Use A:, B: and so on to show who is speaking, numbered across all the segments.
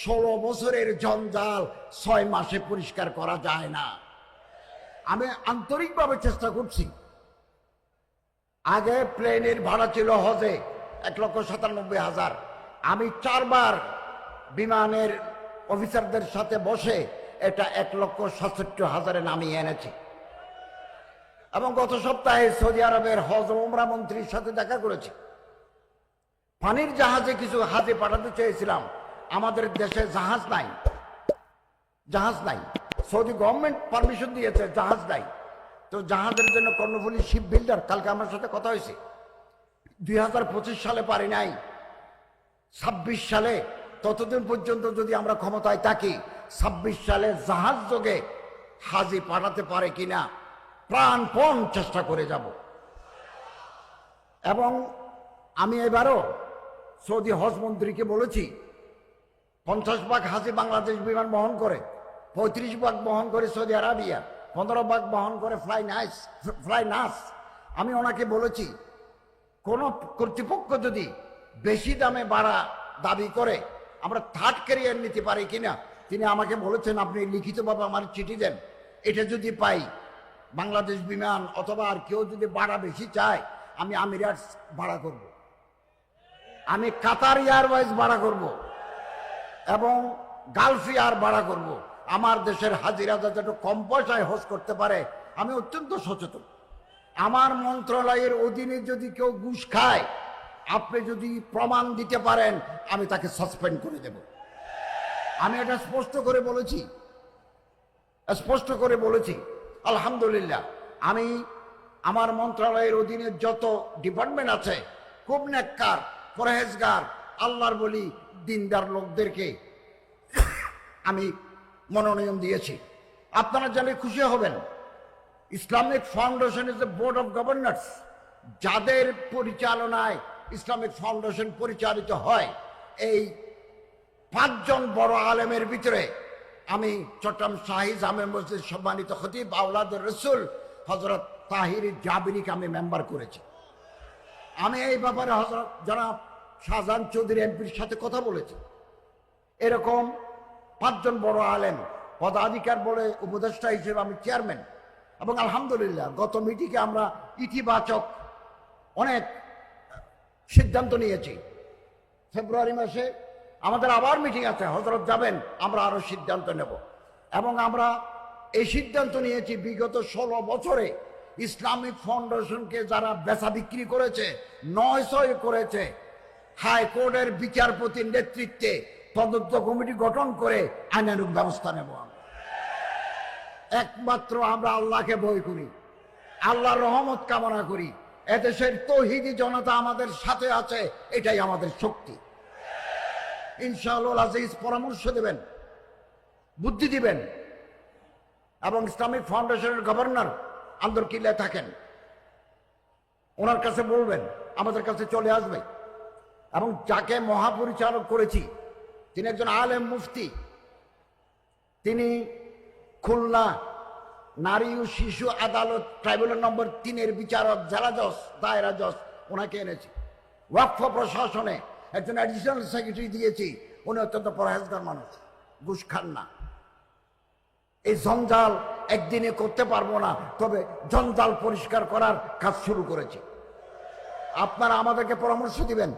A: 16 বছরের জঞ্জাল 6 মাসে পরিষ্কার করা যায় না। আমি আন্তরিকভাবে চেষ্টা করছি। আগে প্লেনের ভাড়া ছিল হজে 1,97,000। আমি 4 বার বিমানের অফিসারদের সাথে বসে এটা 1,67,000 নামিয়ে এনেছি। এবং গত সপ্তাহে সৌদি আরবের হজ ও উমরা মন্ত্রীর সাথে দেখা করেছি। পানির জাহাজে কিছু হাজি পাঠাতে চেয়েছিলাম, আমাদের দেশে জাহাজ নাই। সৌদি গভর্নমেন্ট পারমিশন দিয়েছে, জাহাজ নাই। তো জাহাজের জন্য কর্ণফুলী শিপ বিল্ডার, কালকে আমার সাথে কথা হয়েছে, 2025 সালে পারি নাই, 26 সালে, ততদিন পর্যন্ত যদি আমরা ক্ষমতায় থাকি, 26 সালে জাহাজ যোগে হাজি পাঠাতে পারে কিনা প্রাণপণ চেষ্টা করে যাব। এবং আমি এবারও সৌদি হজ মন্ত্রীকে বলেছি, 50 ভাগ হাজি বাংলাদেশ বিমান বহন করে, 35 ভাগ বহন করে সৌদি আরবিয়া, 15 ভাগ বহন করে ফ্লাই নাস। আমি ওনাকে বলেছি, কোন কর্তৃপক্ষ যদি বেশি দামে ভাড়া দাবি করে আমরা থার্ড ক্যারিয়ার নিতে পারি কিনা। তিনি আমাকে বলেছেন, আপনি লিখিতভাবে আমার চিঠি দেন, এটা যদি পাই বাংলাদেশ বিমান অথবা আর কেউ যদি ভাড়া বেশি চায়, আমি আমিরাটস ভাড়া করব, আমি কাতার এয়ারওয়েজ ভাড়া করব এবং গালফ এয়ার ভাড়া করব। আমার দেশের হাজিরা যাতে একটু কম পয়সায় হজ করতে পারে, আমি অত্যন্ত সচেতন। আমার মন্ত্রণালয়ের অধীনে যদি কেউ ঘুষ খায়, আপনি যদি প্রমাণ দিতে পারেন, আমি তাকে সাসপেন্ড করে দেব। আমি এটা স্পষ্ট করে বলেছি। আলহামদুলিল্লাহ, আমি আমার মন্ত্রণালয়ের অধীনে যত ডিপার্টমেন্ট আছে, খুব নেককার, পরহেজগার, আল্লাহর বলি, দিনদার লোকদেরকে আমি মনোনয়ন দিয়েছি। আপনারা জানলে খুশি হবেন, Islamic foundation is a board of governors. যাদের পরিচালনায় ইসলামিক ফাউন্ডেশন পরিচালিত হয়, এই 5 জন বড় আলেমের ভিতরে আমি চট্টগ্রাম শাহী জামে মসজিদ সম্মানিত খতিব আওলাদুর রসুল হযরত তাহির জাবিরিকে আমি মেম্বার করেছি। আমি এই ব্যাপারে হযরত জনাব শাহজাহান চৌধুরী এমপির সাথে কথা বলেছি। এরকম 5 জন বড় আলেম পদাধিকার বলে উপদেষ্টা হিসেবে আমি চেয়ারম্যান। এবং আলহামদুলিল্লাহ, গত মিটিংয়ে আমরা ইতিবাচক অনেক সিদ্ধান্ত নিয়েছি। ফেব্রুয়ারি মাসে আমাদের আবার মিটিং আছে, হযরত যাবেন, আমরা আরো সিদ্ধান্ত নেব। এবং আমরা এই সিদ্ধান্ত নিয়েছি, বিগত 16 বছরে ইসলামিক ফাউন্ডেশনকে যারা বেচা বিক্রি করেছে, 900 করেছে, হাইকোর্টের বিচারপতির নেতৃত্বে তদন্ত কমিটি গঠন করে আইনানুগ ব্যবস্থা নেব। একমাত্র আমরা আল্লাহকে ভয় করি, আল্লাহর রহমত কামনা করি। এদেশের তৌহিদি জনতা আমাদের সাথে আছে, এটাই আমাদের শক্তি। ইনশাআল্লাহ আজিজ পরামর্শ দেবেন, বুদ্ধি দিবেন। এবং ইসলামিক ফাউন্ডেশনের গভর্নর আন্দরকিল্লায় থাকেন, ওনার কাছে বলবেন, আমাদের কাছে চলে আসবে। এবং যাকে মহাপরিচালক করেছি, তিনি একজন আলেম মুফতি, তিনি খুলনা নারী ও শিশু আদালত ট্রাইব্যুনাল নম্বর 3-এর বিচারক, জেলা জজ, দায়রা জজ, ওনাকে এনেছি। ওয়াকফ প্রশাসনে একজন অ্যাডিশনাল সেক্রেটারি দিয়েছি, উনি অত্যন্ত পরহেজগার মানুষ, ঘুষ খান না। এই জঞ্জাল একদিনে করতে পারবো না, তবে জঞ্জাল পরিষ্কার করার কাজ শুরু করেছি। আপনারা আমাদেরকে পরামর্শ দিবেন,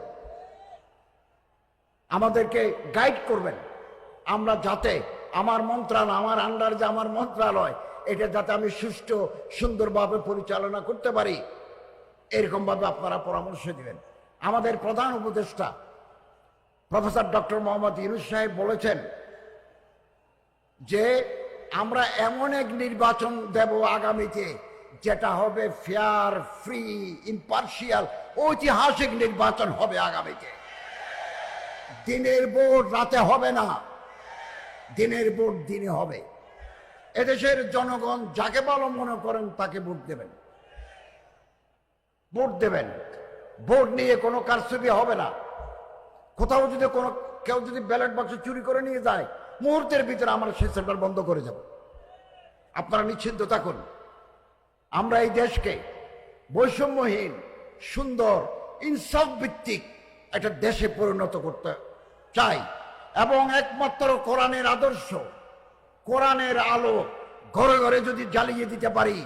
A: আমাদেরকে গাইড করবেন, আমরা যাতে আমার মন্ত্রণালয়, আমার আন্ডার যে আমার মন্ত্রণালয়, এটা যাতে আমি সুষ্ঠু সুন্দরভাবে পরিচালনা করতে পারি, এরকমভাবে আপনারা পরামর্শ দিবেন। আমাদের প্রধান উপদেষ্টা প্রফেসর ডক্টর মোহাম্মদ ইউনূস সাহেব বলেছেন যে আমরা এমন এক নির্বাচন দেব আগামীতে, যেটা হবে ফেয়ার, ফ্রি, ইম্পার্শিয়াল, ঐতিহাসিক নির্বাচন হবে আগামীতে। দিনের ভোট রাতে হবে না, দিনের ভোট দিনে হবে। এদেশের জনগণ যাকে ভালো মনে করেন তাকে ভোট দেবেন, ভোট নিয়ে কোনো কারচুপি হবে না। কোথাও যদি কেউ যদি ব্যালট বাক্স চুরি করে নিয়ে যায়, মুহূর্তের ভিতরে আমরা সেই সেন্টার বন্ধ করে যাব। আপনারা নিশ্চিন্ত থাকুন, আমরা এই দেশকে বৈষম্যহীন, সুন্দর, ইনসাফ ভিত্তিক একটা দেশে পরিণত করতে চাই। এবং একমাত্র কোরআনের আদর্শ, কোরআনের আলো ঘরে ঘরে যদি জ্বালিয়ে দিতে পারি,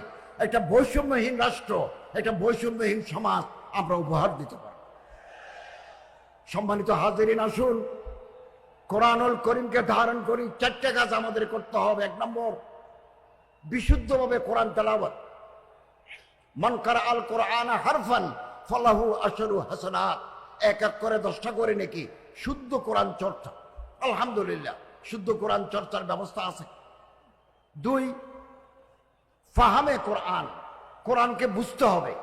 A: একটা বৈষম্যহীন রাষ্ট্র, একটা বৈষম্যহীন সমাজ আমরা উপহার দিতে পারি। সম্মানিত হাজিরিন, আসুন কোরআনুল করিমকে ধারণ করি। 4টে কাজ আমাদের করতে হবে। 1 নম্বর, বিশুদ্ধভাবে কোরআন তেলাওয়াত। মান কারা আল কোরআন হারফান ফালাহু আশরু হাসানাত। এক এক করে 10টা করে নাকি শুদ্ধ কোরআন চর্চা। আলহামদুলিল্লাহ, শুদ্ধ কোরআন চর্চার ব্যবস্থা আছে। 2, ফাহামে কোরআন, কোরআনকে বুঝতে হবে।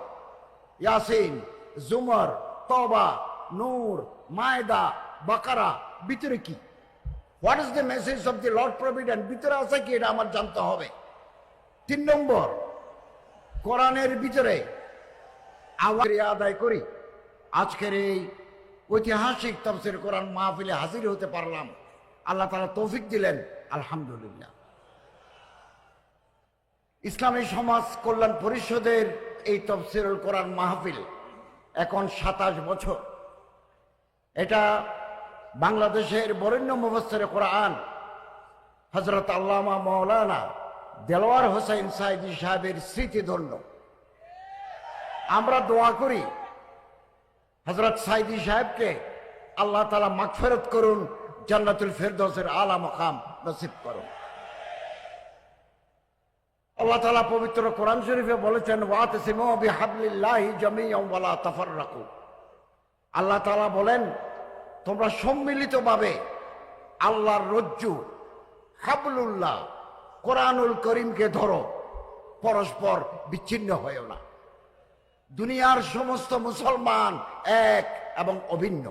A: ইয়াসিন, জুমর, তওবা, নূর, মায়দা, বাকারা, ভিতরে কি, what is the message of the Lord provident, ভিতরে আছে কি, এটা আমার জানতে হবে। 3 নম্বর, কোরআনের ভিতরে আওয়াজ আদায় করি। আজকের এই ঐতিহাসিক তাফসীর কোরআন মাহফিলে হাজির হতে পারলাম, আল্লাহ তাআলা তৌফিক দিলেন, আলহামদুলিল্লাহ। ইসলামী সমাজ কল্যাণ পরিষদের এই তাফসীরুল কোরআন মাহফিল এখন 27 বছর। এটা বাংলাদেশের বরেণ্য মুফাসসিরে কোরআন হযরত আল্লামা মাওলানা দেলোয়ার হোসেন সাইদি সাহেবের স্মৃতিধন্য। আমরা দোয়া করি হযরত সাইদি সাহেবকে আল্লাহ তাআলা মাগফিরাত করুন, জান্নাতুল ফেরদৌসের আলা মাকাম নসিব করুন। আল্লাহ তাআলা পবিত্র কোরআন শরীফে বলেছেন, ওয়াতাসিমু বিহাবলিল্লাহি জামিআন ওয়া লা তাফাররাকু। আল্লাহ তাআলা বলেন, তোমরা সম্মিলিতভাবে আল্লাহর রজ্জু হাবলুল্লাহ কোরআনুল করিমকে ধরো, পরস্পর বিচ্ছিন্ন হয়েও না। দুনিয়ার সমস্ত মুসলমান এক এবং অভিন্ন।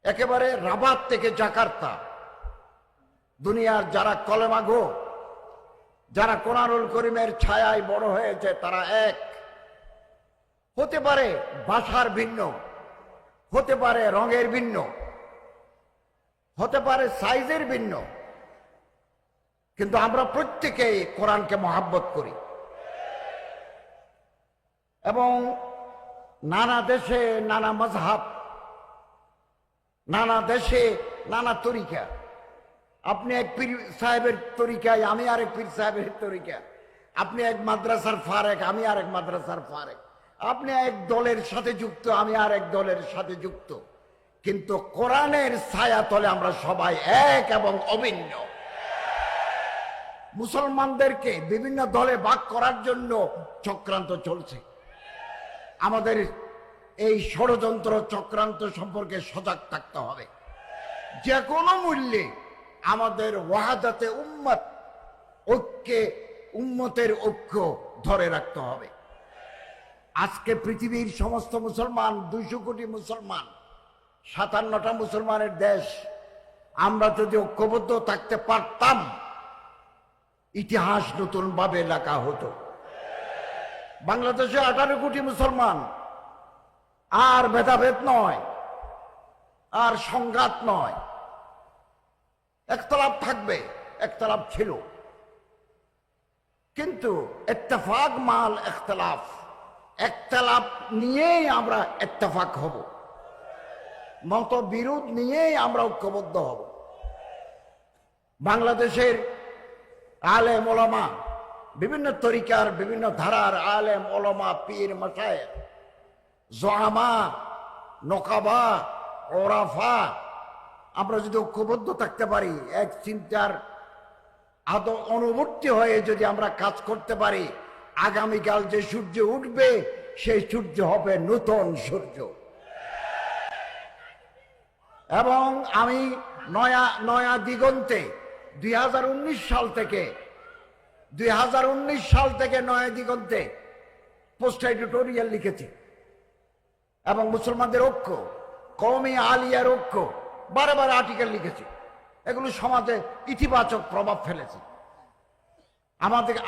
A: একেবারে রাবাত থেকে জাকার্তা, দুনিয়ার যারা কলেমা গো, যারা কোরআনুল করিমের ছায়ায় বড় হয়েছে, তারা এক। হতে পারে ভাষার ভিন্ন, হতে পারে রঙের ভিন্ন, হতে পারে সাইজের ভিন্ন, কিন্তু আমরা প্রত্যেকেই কোরআনকে মহাব্বত করি। এবং নানা দেশে নানা মাযহাব, নানা দেশে নানা তরিকা। আপনি এক পীর সাহেবের তরিকায়, আমি আরেক পীর সাহেবের তরিকা। আপনি এক মাদ্রাসার ফারেক, আমি আরেক মাদ্রাসার ফারেক। আপনি এক দলের সাথে যুক্ত, আমি আর এক দলের সাথে যুক্ত, কিন্তু কোরআনের ছায়া তলে আমরা সবাই এক এবং অভিন্ন। মুসলমানদেরকে বিভিন্ন দলে ভাগ করার জন্য চক্রান্ত চলছে। আমাদের এই ষড়যন্ত্র চক্রান্ত সম্পর্কে সজাগ থাকতে হবে। যে কোনো মূল্যে আমাদের ওয়াহাদাতে উম্মত, ঐক্যে উম্মতের ঐক্য ধরে রাখতে হবে। আজকে পৃথিবীর সমস্ত মুসলমান, 200 কোটি মুসলমান, 57টা মুসলমানের দেশ। আমরা যদি ঐক্যবদ্ধ থাকতে পারতাম, ইতিহাস নতুন ভাবে লেখা হতো। বাংলাদেশে 18 কোটি মুসলমান, আর ভেদাভেদ নয়, আর সংঘাত নয়। একতলাপ থাকবে, একতলাপ ছিল, কিন্তু ইত্তেফাক মাল ইখতিলাফ, একতলাপ নিয়েই আমরা ইত্তেফাক হব, মতবিরোধ নিয়েই আমরা ঐক্যবদ্ধ হব। বাংলাদেশের আলেম ওলামা, বিভিন্ন তরিকার বিভিন্ন ধারার আলেম ওলামা, পীর মাশায়েখ, জুআমা, নকাবা, ওরাফা, আমরা যদি ঐক্যবদ্ধ থাকতে পারি, এক চিন্তার অনুবর্তী হয়ে যদি আমরা কাজ করতে পারি, আগামীকাল যে সূর্য উঠবে, সেই সূর্য হবে নতুন সূর্য। এবং আমি নয়া দিগন্তে 2019 সাল থেকে নয়া দিগন্তে পোস্ট এডিটোরিয়াল লিখেছি। এবং মুসলমানদের ঐক্য, কওমি আলিয়ার ঐক্য, বারে আর্টিকেল লিখেছি। এগুলো সমাজে ইতিবাচক প্রভাব ফেলেছে।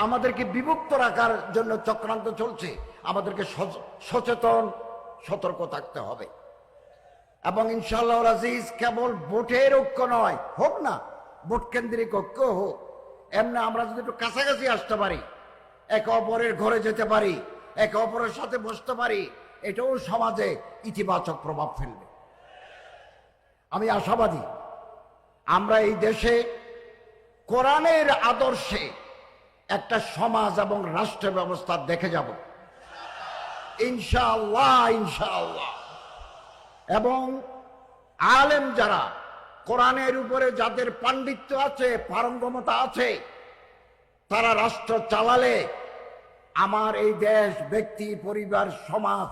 A: আমাদেরকে বিভক্ত রাখার জন্য চক্রান্ত চলছে। আমাদেরকে সচেতন, সতর্ক থাকতে হবে। এবং ইনশাআল্লাহ আজিজ, কেবল ভোটের ঐক্য নয়, হোক না ভোট কেন্দ্রিক ঐক্য হোক, এমনি আমরা যদি একটু কাছাকাছি আসতে পারি, একে অপরের ঘরে যেতে পারি, একে অপরের সাথে বসতে পারি, এটাও সমাজে ইতিবাচক প্রভাব ফেলবে। আমি আশাবাদী আমরা এই দেশে কোরআনের আদর্শে একটা সমাজ এবং রাষ্ট্র ব্যবস্থা দেখে যাব ইনশাআল্লাহ, ইনশাআল্লাহ। এবং আলেম যারা, কোরআনের উপরে যাদের পাণ্ডিত্য আছে, পারঙ্গমতা আছে, তারা রাষ্ট্র চালালে আমার এই দেশ, ব্যক্তি, পরিবার, সমাজ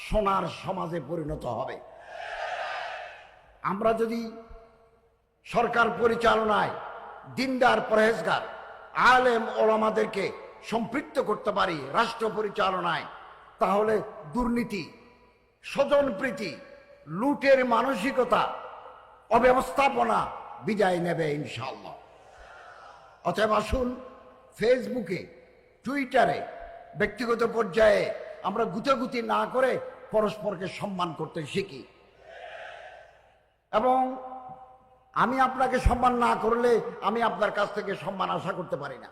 A: সোনার সমাজে পরিণত হবে। আমরা যদি সরকার পরিচালনায় দিনদার, পরহেজগার, আলেম ওলামাদেরকে সম্পৃক্ত করতে পারি রাষ্ট্র পরিচালনায়, তাহলে দুর্নীতি, স্বজনপ্রীতি, লুটের মানসিকতা, অব্যবস্থাপনা বিদায় নেবে ইনশাআল্লাহ। অতএব আসুন ফেসবুকে, টুইটারে, ব্যক্তিগত পর্যায়ে আমরা গুতাগুতি না করে পরস্পরকে সম্মান করতে শিখি। এবং আমি আপনাকে সম্মান না করলে আমি আপনার কাছ থেকে সম্মান আশা করতে পারি না।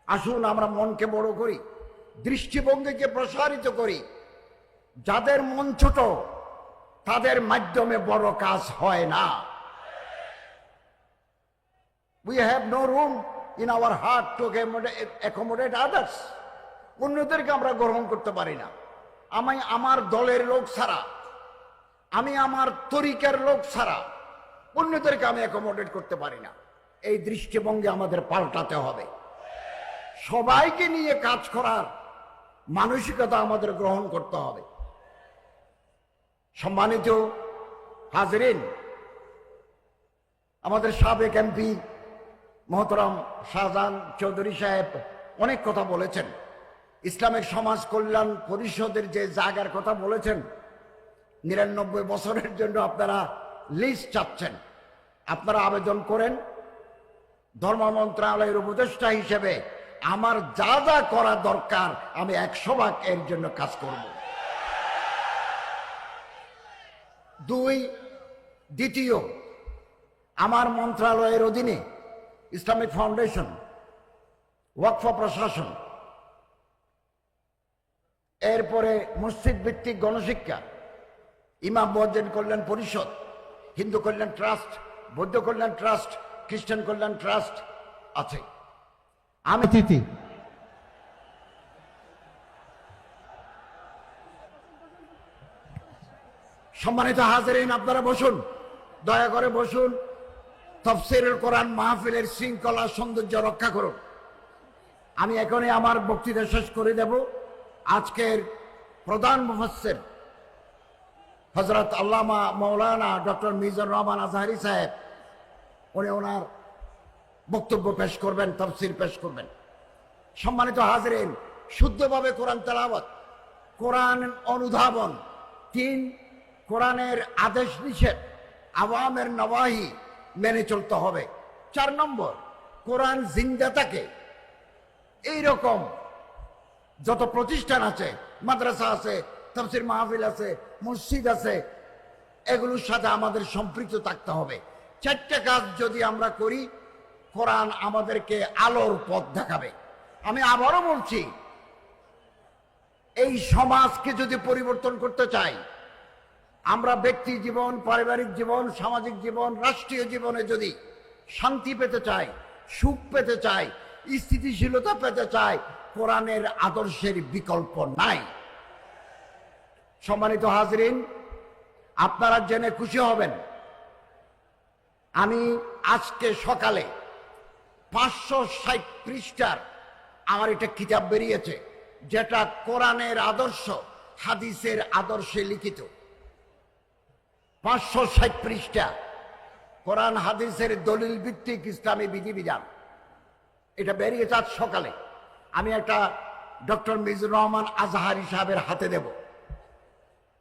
A: আসুন আমরা মনকে বড় করি, দৃষ্টিভঙ্গিকে প্রসারিত করি। যাদের মন ছোট তাদের মাধ্যমে বড় কাজ হয় না। We have no room in our heart to accommodate others. অন্যদেরকে আমরা গ্রহণ করতে পারি না। আমি আমার দলের লোক ছাড়া, আমি আমার তরিকার লোক ছাড়া অন্যদেরকে আমি অ্যাকোমোডেট করতে পারি না। এই দৃষ্টিভঙ্গি আমাদের পাল্টাতে হবে। সবাইকে নিয়ে কাজ করার মানসিকতা আমাদের গ্রহণ করতে হবে। সম্মানিত হাজরিন, আমাদের সাবেক এমপি মহতরম শাহজাহান চৌধুরী সাহেব অনেক কথা বলেছেন। ইসলামিক সমাজ কল্যাণ পরিষদের যে জায়গার কথা বলেছেন, ৯৯ বছরের জন্য আপনারা লিস্ট চাচ্ছেন, আপনারা আবেদন করেন। ধর্ম মন্ত্রণালয়ের উপদেষ্টা হিসেবে আমার যা যা করা দরকার আমি ১০০ এর জন্য কাজ করব। দ্বিতীয়, আমার মন্ত্রণালয়ের অধীনে ইসলামিক ফাউন্ডেশন, ওয়াকফ প্রশাসন, এরপরে মসজিদ ভিত্তিক গণশিক্ষা, ইমাম মুয়াজ্জিন কল্যাণ পরিষদ, হিন্দু কল্যাণ ট্রাস্ট, বৌদ্ধ কল্যাণ ট্রাস্ট, খ্রিস্টান কল্যাণ ট্রাস্ট আছে। আমি সম্মানিত হাজিরিন, আপনারা বসুন, দয়া করে বসুন। তাফসীরুল কোরআন মাহফিলের শৃঙ্খলা সৌন্দর্য রক্ষা করুন। আমি এখনই আমার বক্তৃতা শেষ করে দেব। আজকের প্রধান মুফাসসির হযরত আল্লামা মাওলানা ডক্টর মিজানুর রহমান আজহারী সাহেব, উনি ওনার বক্তব্য পেশ করবেন, তাফসীর পেশ করবেন। সম্মানিত হাজিরিন, শুদ্ধভাবে কোরআন তেলাওয়াত, কোরআন অনুধাবন, ৩ কোরআনের আদেশ নিষেধ, আওয়ামের নওয়াহি মেনে চলতে হবে। ৪ নম্বর, কোরআন জিন্দা থাকে। এইরকম যত প্রতিষ্ঠান আছে, মাদ্রাসা আছে, তাফসীর মাহফিল আছে, মসজিদ আছে, এগুলোর সাথে আমাদের সম্পৃক্ত থাকতে হবে। ৪টা কাজ যদি আমরা করি, কোরআন আমাদেরকে আলোর পথ দেখাবে। আমি আবারও বলছি, এই সমাজকে যদি পরিবর্তন করতে চাই, আমরা ব্যক্তি জীবন, পারিবারিক জীবন, সামাজিক জীবন, রাষ্ট্রীয় জীবনে যদি শান্তি পেতে চাই, সুখ পেতে চাই, স্থিতিশীলতা পেতে চাই, কোরআনের আদর্শের বিকল্প নাই। সম্মানিত হাজরিন, আপনারা জেনে খুশি হবেন, আমি আজকে সকালে 560 পৃষ্ঠার আমার একটা কিতাব বেরিয়েছে, যেটা কোরআনের আদর্শ, হাদিসের আদর্শে লিখিত। 560 পৃষ্ঠা, কোরআন হাদিসের দলিল ভিত্তিক ইসলামী বিধিবিধান। এটা বেরিয়েছে আজ সকালে। আমি একটা ডক্টর মিজানুর রহমান আজহারী সাহেবের হাতে দেব।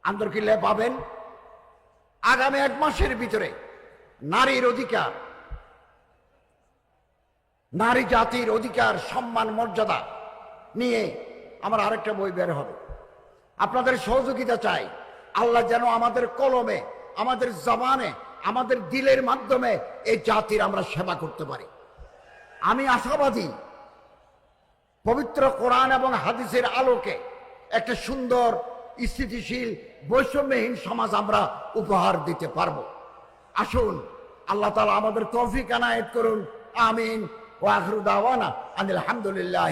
A: আন্দরকিল্লায় পাবেন। আগামী 1 মাসের ভিতরে নারীর অধিকার, নারী জাতির অধিকার, সম্মান, মর্যাদা নিয়ে আমার আরেকটা বই বের হবে। আপনাদের সহযোগিতা চাই। আল্লাহ যেন আমাদের কলমে, আমাদের জবানে, আমাদের দিলের মাধ্যমে এই জাতির আমরা সেবা করতে পারি। আমি আশাবাদী, পবিত্র কোরআন এবং হাদিসের আলোকে একটা সুন্দর, স্থিতিশীল, বৈষম্যহীন সমাজ আমরা উপহার দিতে পারবো। আসুন আল্লাহ তাআলা আমাদের তৌফিক এনায়েত করুন। আমিন। ওয়া আখিরু দাওয়ানা আনিল হামদুলিল্লাহ।